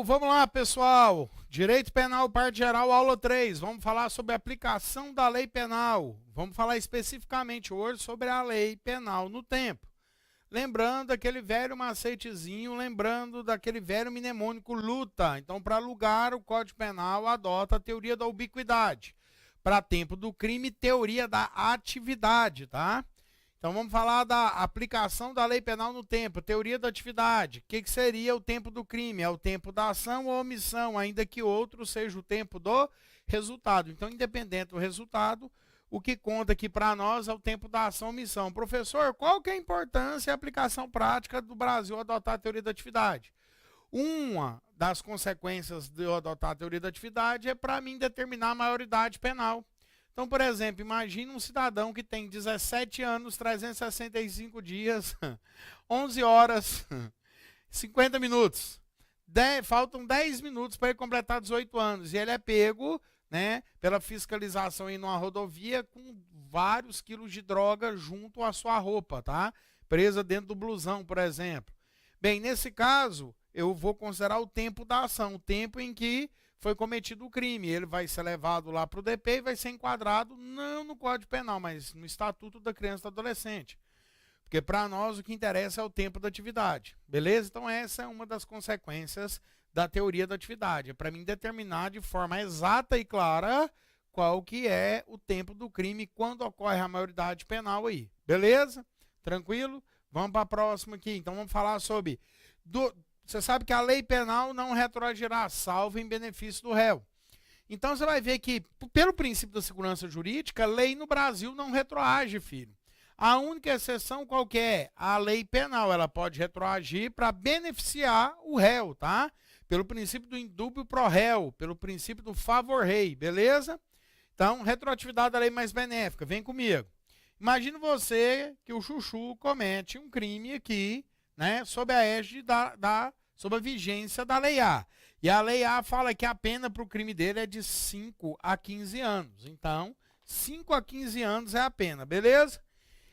Vamos lá, pessoal. Direito Penal, parte geral, aula 3. Vamos falar sobre a aplicação da lei penal. Vamos falar especificamente hoje sobre a lei penal no tempo. Lembrando daquele velho macetezinho, lembrando daquele velho mnemônico luta. Então, para lugar, o Código Penal adota a teoria da ubiquidade. Para tempo do crime, teoria da atividade, tá? Então vamos falar da aplicação da lei penal no tempo, teoria da atividade. O que seria o tempo do crime? É o tempo da ação ou omissão, ainda que outro seja o tempo do resultado. Então, independente do resultado, o que conta aqui para nós é o tempo da ação ou omissão. Professor, qual que é a importância e a aplicação prática do Brasil adotar a teoria da atividade? Uma das consequências de eu adotar a teoria da atividade é para mim determinar a maioridade penal. Então, por exemplo, imagine um cidadão que tem 17 anos, 365 dias, 11 horas, 50 minutos. Faltam 10 minutos para ele completar 18 anos. E ele é pego, né, pela fiscalização em uma rodovia com vários quilos de droga junto à sua roupa, tá? Presa dentro do blusão, por exemplo. Bem, nesse caso, eu vou considerar o tempo da ação, o tempo em que foi cometido o crime. Ele vai ser levado lá para o DP e vai ser enquadrado, não no Código Penal, mas no Estatuto da Criança e do Adolescente. Porque para nós o que interessa é o tempo da atividade. Beleza? Então essa é uma das consequências da teoria da atividade. É para mim determinar de forma exata e clara qual que é o tempo do crime quando ocorre a maioridade penal aí. Beleza? Tranquilo? Vamos para a próxima aqui. Então vamos falar sobre... Você sabe que a lei penal não retroagirá, salvo em benefício do réu. Então você vai ver que, pelo princípio da segurança jurídica, lei no Brasil não retroage, filho. A única exceção qual que é? A lei penal, ela pode retroagir para beneficiar o réu, tá? Pelo princípio do indúbio pro réu, pelo princípio do favor rei, beleza? Então, retroatividade da lei mais benéfica, vem comigo. Imagine você que o chuchu comete um crime aqui, né, sob a égide sob a vigência da Lei A. E a Lei A fala que a pena para o crime dele é de 5 a 15 anos. Então, 5 a 15 anos é a pena, beleza?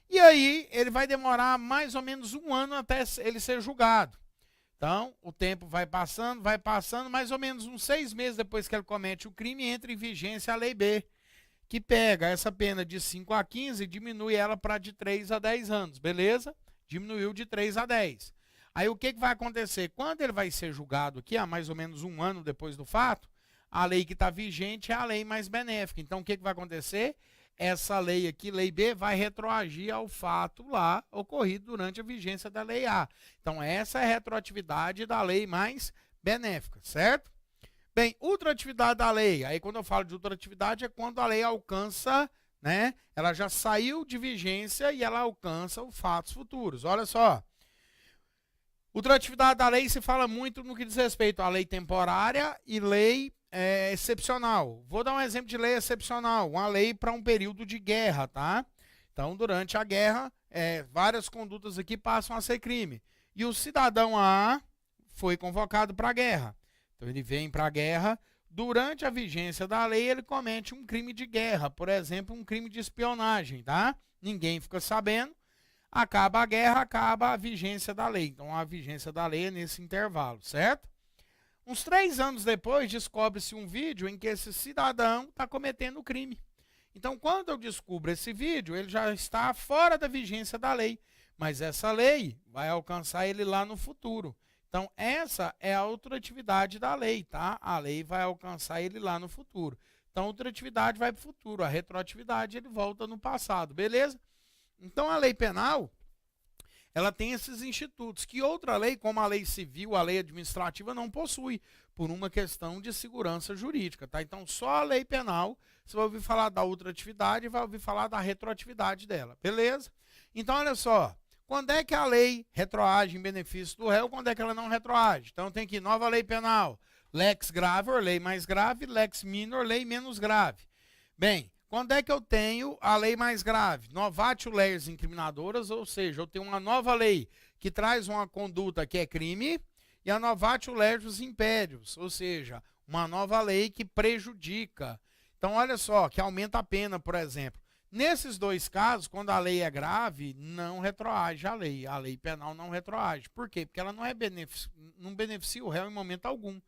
E aí, ele vai demorar mais ou menos um ano até ele ser julgado. Então, o tempo vai passando, mais ou menos uns 6 meses depois que ele comete o crime, entra em vigência a Lei B, que pega essa pena de 5 a 15 e diminui ela para de 3 a 10 anos, beleza? Diminuiu de 3 a 10. Aí o que vai acontecer? Quando ele vai ser julgado aqui, há mais ou menos um ano depois do fato, a lei que está vigente é a lei mais benéfica. Então o que vai acontecer? Essa lei aqui, lei B, vai retroagir ao fato lá ocorrido durante a vigência da lei A. Então essa é a retroatividade da lei mais benéfica, certo? Bem, ultratividade da lei. Aí quando eu falo de ultratividade é quando a lei alcança, né? Ela já saiu de vigência e ela alcança os fatos futuros. Olha só. Ultratividade da lei se fala muito no que diz respeito à lei temporária e lei excepcional. Vou dar um exemplo de lei excepcional. Uma lei para um período de guerra, tá? Então, durante a guerra, várias condutas aqui passam a ser crime. E o cidadão A foi convocado para a guerra. Então, ele vem para a guerra. Durante a vigência da lei, ele comete um crime de guerra. Por exemplo, um crime de espionagem, tá? Ninguém fica sabendo. Acaba a guerra, acaba a vigência da lei. Então, a vigência da lei é nesse intervalo, certo? Uns 3 anos depois, descobre-se um vídeo em que esse cidadão está cometendo crime. Então, quando eu descubro esse vídeo, ele já está fora da vigência da lei. Mas essa lei vai alcançar ele lá no futuro. Então, essa é a ultratividade da lei, tá? A lei vai alcançar ele lá no futuro. Então, a ultratividade vai para o futuro. A retroatividade, ele volta no passado, beleza? Então, a lei penal, ela tem esses institutos que outra lei, como a lei civil, a lei administrativa, não possui, por uma questão de segurança jurídica, tá? Então, só a lei penal, você vai ouvir falar da ultratividade e vai ouvir falar da retroatividade dela, beleza? Então, olha só, quando é que a lei retroage em benefício do réu, quando é que ela não retroage? Então, tem aqui, nova lei penal, lex gravor, lei mais grave, lex minor, lei menos grave. Bem, quando é que eu tenho a lei mais grave? Novatio leis incriminadoras, ou seja, eu tenho uma nova lei que traz uma conduta que é crime, e a novatio legis impérios, ou seja, uma nova lei que prejudica. Então, olha só, que aumenta a pena, por exemplo. Nesses dois casos, quando a lei é grave, não retroage a lei penal não retroage. Por quê? Porque ela não beneficia o réu em momento algum.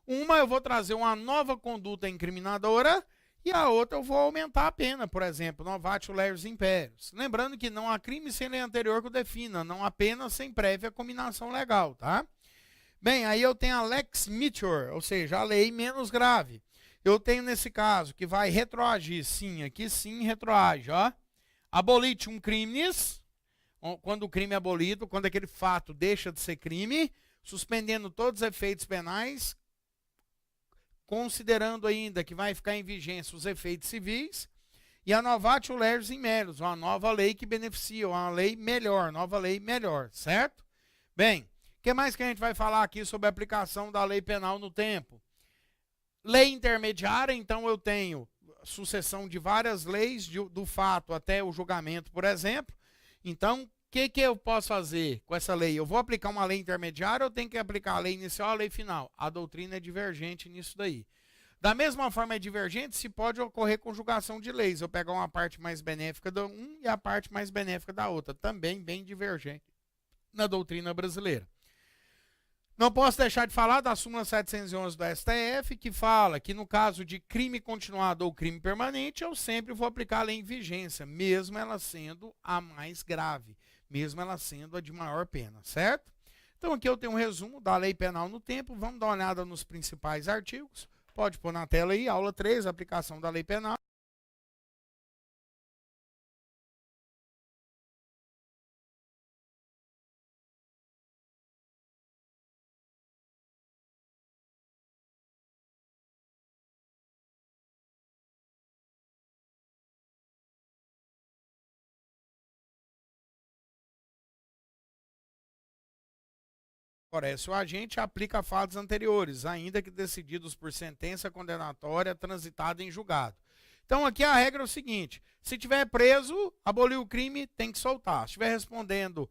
Uma, eu vou trazer uma nova conduta incriminadora e a outra eu vou aumentar a pena, por exemplo, novatio legis imperius. Lembrando que não há crime sem lei anterior que o defina, não há pena sem prévia cominação legal, tá? Bem, aí eu tenho a lex meteor, ou seja, a lei menos grave. Eu tenho nesse caso que vai retroagir, sim, aqui sim retroage, ó. Abolitium criminis, quando o crime é abolido, quando aquele fato deixa de ser crime, suspendendo todos os efeitos penais, considerando ainda que vai ficar em vigência os efeitos civis, e a novatio legis imperius, uma nova lei que beneficia, uma lei melhor, nova lei melhor, certo? Bem, o que mais que a gente vai falar aqui sobre a aplicação da lei penal no tempo? Lei intermediária, então eu tenho sucessão de várias leis, do fato até o julgamento, por exemplo. Então, o que eu posso fazer com essa lei? Eu vou aplicar uma lei intermediária ou tenho que aplicar a lei inicial ou a lei final? A doutrina é divergente nisso daí. Da mesma forma é divergente se pode ocorrer conjugação de leis. Eu pegar uma parte mais benéfica da um e a parte mais benéfica da outra. Também bem divergente na doutrina brasileira. Não posso deixar de falar da súmula 711 do STF, que fala que no caso de crime continuado ou crime permanente, eu sempre vou aplicar a lei em vigência, mesmo ela sendo a mais grave, mesmo ela sendo a de maior pena, certo? Então aqui eu tenho um resumo da lei penal no tempo, vamos dar uma olhada nos principais artigos. Pode pôr na tela aí, aula 3, aplicação da lei penal. Favorece o agente, aplica fatos anteriores, ainda que decididos por sentença condenatória transitada em julgado. Então aqui a regra é o seguinte: se tiver preso, aboliu o crime, tem que soltar. Se estiver respondendo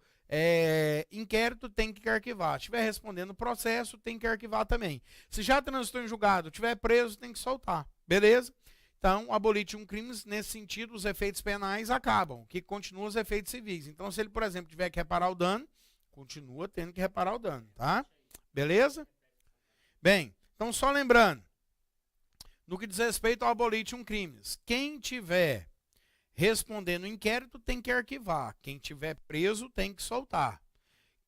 inquérito, tem que arquivar. Se estiver respondendo processo, tem que arquivar também. Se já transitou em julgado, estiver preso, tem que soltar. Beleza? Então, abolitium crimes, nesse sentido, os efeitos penais acabam, que continuam os efeitos civis. Então, se ele, por exemplo, tiver que reparar o dano, continua tendo que reparar o dano, tá? Beleza? Bem, então só lembrando, no que diz respeito ao abolitium crimes, quem tiver respondendo inquérito tem que arquivar, quem tiver preso tem que soltar.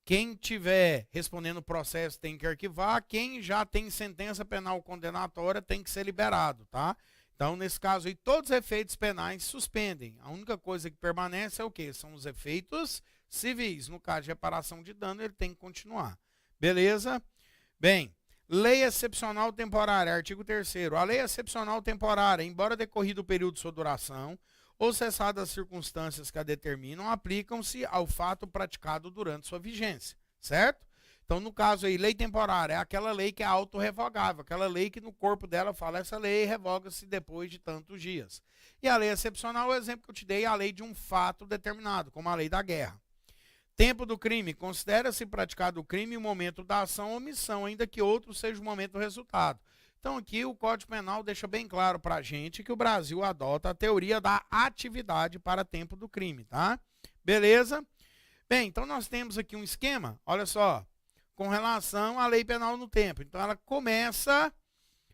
Quem tiver respondendo processo tem que arquivar, quem já tem sentença penal condenatória tem que ser liberado, tá? Então, nesse caso aí, todos os efeitos penais suspendem. A única coisa que permanece é o quê? São os efeitos civis. No caso de reparação de dano, ele tem que continuar. Beleza? Bem, lei excepcional temporária, artigo 3º. A lei excepcional temporária, embora decorrido o período de sua duração ou cessadas as circunstâncias que a determinam, aplicam-se ao fato praticado durante sua vigência, certo? Então, no caso aí, lei temporária é aquela lei que é autorrevogável, aquela lei que no corpo dela fala, essa lei revoga-se depois de tantos dias. E a lei excepcional, o exemplo que eu te dei, é a lei de um fato determinado, como a lei da guerra. Tempo do crime, considera-se praticado o crime o momento da ação ou omissão, ainda que outro seja o momento do resultado. Então aqui o Código Penal deixa bem claro para a gente que o Brasil adota a teoria da atividade para tempo do crime, tá? Beleza? Bem, então nós temos aqui um esquema, olha só, com relação à lei penal no tempo. Então ela começa,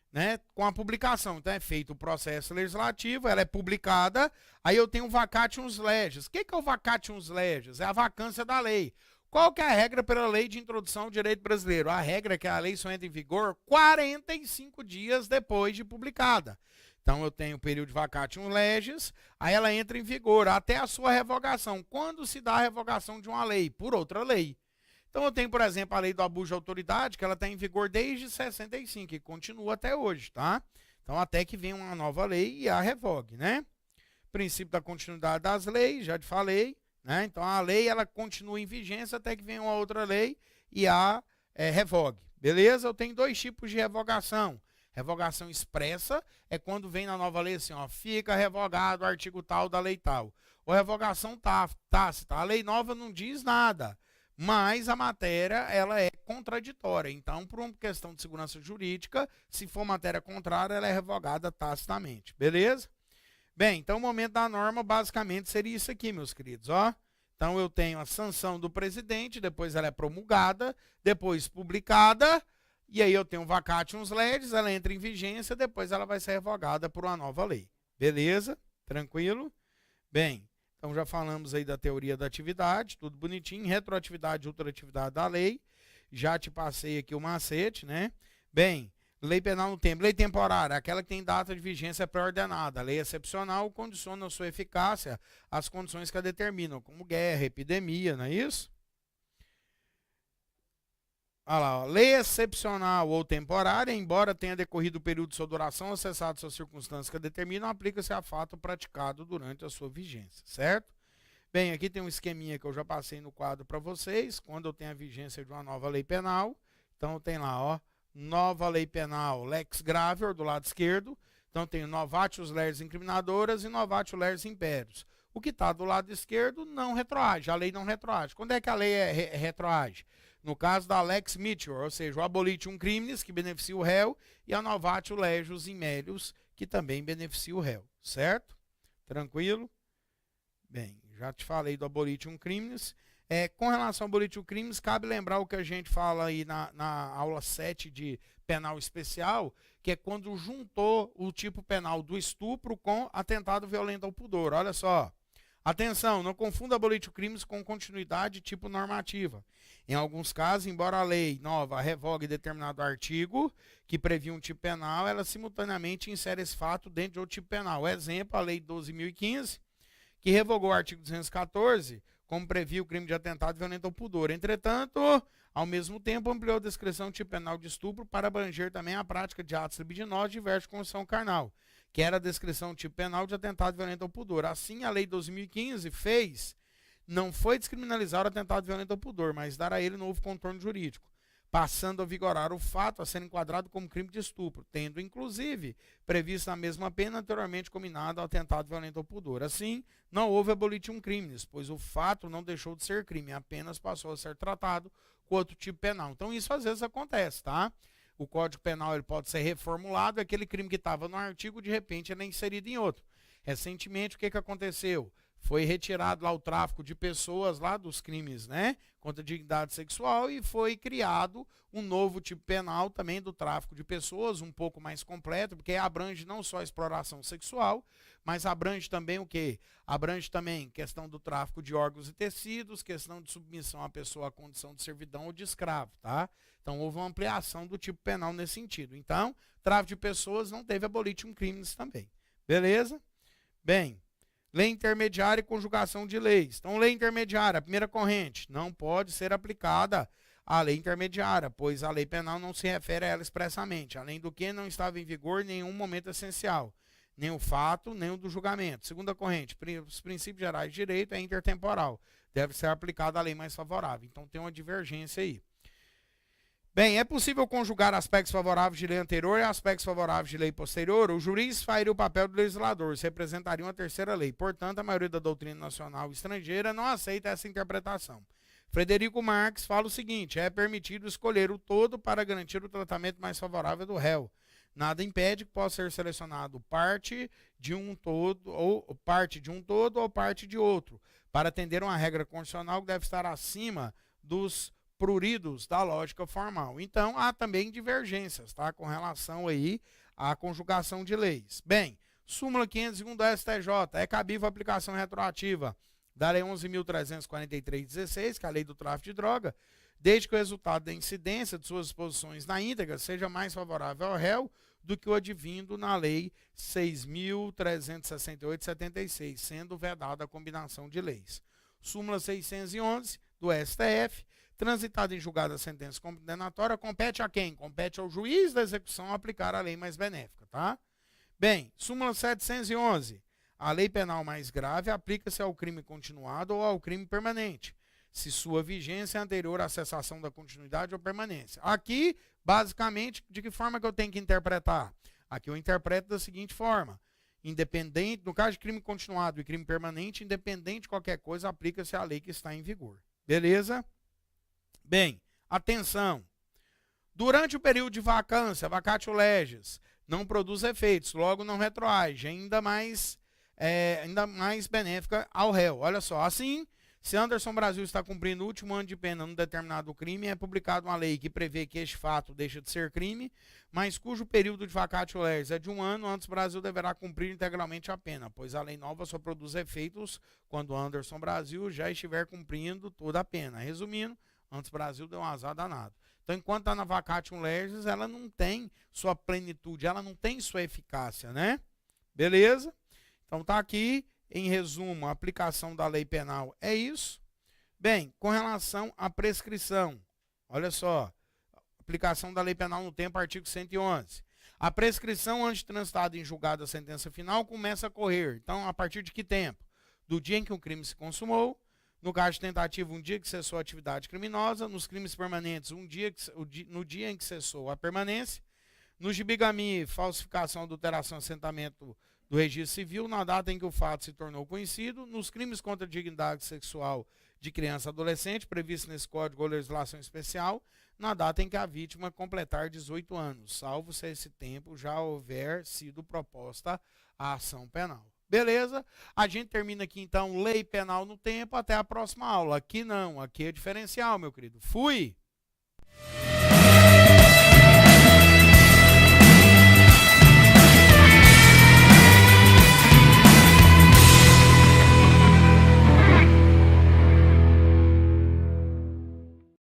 né, com a publicação. Então é feito o processo legislativo, ela é publicada, aí eu tenho o vacatium legis. O que é o vacatium legis? É a vacância da lei. Qual que é a regra pela lei de introdução ao direito brasileiro? A regra é que a lei só entra em vigor 45 dias depois de publicada. Então eu tenho o período de vacatium legis, aí ela entra em vigor até a sua revogação. Quando se dá a revogação de uma lei? Por outra lei. Então eu tenho, por exemplo, a lei do abuso de autoridade, que ela está em vigor desde 65 e continua até hoje, tá? Então até que venha uma nova lei e a revogue, né? Princípio da continuidade das leis, já te falei, né? Então a lei ela continua em vigência até que venha uma outra lei e a revogue, beleza? Eu tenho dois tipos de revogação. Revogação expressa é quando vem na nova lei assim, ó, fica revogado o artigo tal da lei tal. Ou revogação tácita, a lei nova não diz nada. Mas a matéria ela é contraditória. Então, por uma questão de segurança jurídica, se for matéria contrária, ela é revogada tacitamente. Beleza? Bem, então o momento da norma basicamente seria isso aqui, meus queridos, ó. Então eu tenho a sanção do presidente, depois ela é promulgada, depois publicada, e aí eu tenho um vacatium legis, ela entra em vigência, depois ela vai ser revogada por uma nova lei. Beleza? Tranquilo? Bem, então já falamos aí da teoria da atividade, tudo bonitinho, retroatividade e ultratividade da lei. Já te passei aqui o macete, né? Bem, lei penal no tempo. Lei temporária, aquela que tem data de vigência pré-ordenada. Lei excepcional condiciona a sua eficácia às condições que a determinam, como guerra, epidemia, não é isso? Olha lá, ó. Lei excepcional ou temporária, embora tenha decorrido o período de sua duração ou cessado suas circunstâncias que a determinam, aplica-se a fato praticado durante a sua vigência, certo? Bem, aqui tem um esqueminha que eu já passei no quadro para vocês, quando eu tenho a vigência de uma nova lei penal. Então tem lá, ó, nova lei penal, lex gravior, do lado esquerdo. Então tem novatius leges incriminadoras e novatio leges impérios. O que está do lado esquerdo não retroage, a lei não retroage. Quando é que a lei retroage? No caso da lex meteor, ou seja, o abolitium criminis, que beneficia o réu, e a novatio legius immelius, que também beneficia o réu, certo? Tranquilo? Bem, já te falei do abolitium criminis. Com relação ao abolitium criminis, cabe lembrar o que a gente fala aí na aula 7 de penal especial, que é quando juntou o tipo penal do estupro com atentado violento ao pudor. Olha só. Atenção, não confunda abolitium criminis com continuidade tipo normativa. Em alguns casos, embora a lei nova revogue determinado artigo que previa um tipo penal, ela simultaneamente insere esse fato dentro de outro tipo penal. Exemplo, a lei 12.015, que revogou o artigo 214, como previa o crime de atentado violento ao pudor. Entretanto, ao mesmo tempo, ampliou a descrição do tipo penal de estupro para abranger também a prática de atos libidinosos diversos de construção carnal, que era a descrição do tipo penal de atentado violento ao pudor. Assim, a lei 12.015 não foi descriminalizar o atentado violento ao pudor, mas dar a ele novo contorno jurídico, passando a vigorar o fato a ser enquadrado como crime de estupro, tendo, inclusive, previsto a mesma pena anteriormente combinada ao atentado violento ao pudor. Assim, não houve abolitium criminis, pois o fato não deixou de ser crime, apenas passou a ser tratado com outro tipo penal. Então, isso às vezes acontece, tá? O Código Penal ele pode ser reformulado, aquele crime que estava no artigo, de repente, ele é inserido em outro. Recentemente, o que aconteceu? Foi retirado lá o tráfico de pessoas lá dos crimes, né, contra a dignidade sexual, e foi criado um novo tipo penal também do tráfico de pessoas, um pouco mais completo, porque abrange não só a exploração sexual, mas abrange também o quê? Abrange também questão do tráfico de órgãos e tecidos, questão de submissão à pessoa à condição de servidão ou de escravo, tá? Então houve uma ampliação do tipo penal nesse sentido. Então, tráfico de pessoas não teve abolitium criminis também. Beleza? Bem, lei intermediária e conjugação de leis. Então, lei intermediária, a primeira corrente, não pode ser aplicada à lei intermediária, pois a lei penal não se refere a ela expressamente, além do que não estava em vigor em nenhum momento essencial, nem o fato, nem o do julgamento. Segunda corrente, os princípios gerais de direito é intertemporal, deve ser aplicada a lei mais favorável. Então, tem uma divergência aí. Bem, é possível conjugar aspectos favoráveis de lei anterior e aspectos favoráveis de lei posterior? O juiz faria o papel do legislador, se representaria uma terceira lei. Portanto, a maioria da doutrina nacional e estrangeira não aceita essa interpretação. Frederico Marx fala o seguinte: é permitido escolher o todo para garantir o tratamento mais favorável do réu. Nada impede que possa ser selecionado parte de um todo ou parte de outro, para atender uma regra constitucional que deve estar acima dos pruridos da lógica formal. Então, há também divergências, tá, com relação aí à conjugação de leis. Bem, súmula 501 do STJ, é cabível a aplicação retroativa da Lei 11.343/16, que é a Lei do Tráfico de Droga, desde que o resultado da incidência de suas disposições na íntegra seja mais favorável ao réu do que o advindo na Lei 6.368/76, sendo vedada a combinação de leis. Súmula 611 do STF, transitada em julgada a sentença condenatória, compete a quem? Compete ao juiz da execução aplicar a lei mais benéfica, tá? Bem, súmula 711. A lei penal mais grave aplica-se ao crime continuado ou ao crime permanente, se sua vigência é anterior à cessação da continuidade ou permanência. Aqui, basicamente, de que forma que eu tenho que interpretar? Aqui eu interpreto da seguinte forma: independente, no caso de crime continuado e crime permanente, independente de qualquer coisa, aplica-se a lei que está em vigor. Beleza? Bem, atenção. Durante o período de vacância, vacatio legis, não produz efeitos, logo não retroage, ainda mais ainda mais benéfica ao réu. Olha só, assim, se Anderson Brasil está cumprindo o último ano de pena num determinado crime, é publicada uma lei que prevê que este fato deixa de ser crime, mas cujo período de vacatio legis é de 1 ano, antes Brasil deverá cumprir integralmente a pena, pois a lei nova só produz efeitos quando Anderson Brasil já estiver cumprindo toda a pena. Resumindo, antes Brasil deu um azar danado. Então, enquanto está na vacatio legis, ela não tem sua plenitude, ela não tem sua eficácia, né? Beleza? Então, tá aqui, em resumo, a aplicação da lei penal é isso. Bem, com relação à prescrição, olha só, aplicação da lei penal no tempo, artigo 111. A prescrição antes de transitada em julgado a sentença final começa a correr. Então, a partir de que tempo? Do dia em que o crime se consumou. No caso de tentativa, um dia que cessou a atividade criminosa. Nos crimes permanentes, no dia em que cessou a permanência. Nos de bigamia, falsificação, adulteração, assentamento do registro civil, na data em que o fato se tornou conhecido. Nos crimes contra a dignidade sexual de criança e adolescente, previsto nesse código ou legislação especial, na data em que a vítima completar 18 anos, salvo se esse tempo já houver sido proposta a ação penal. Beleza? A gente termina aqui, então, lei penal no tempo, até a próxima aula. Aqui não, aqui é diferencial, meu querido. Fui!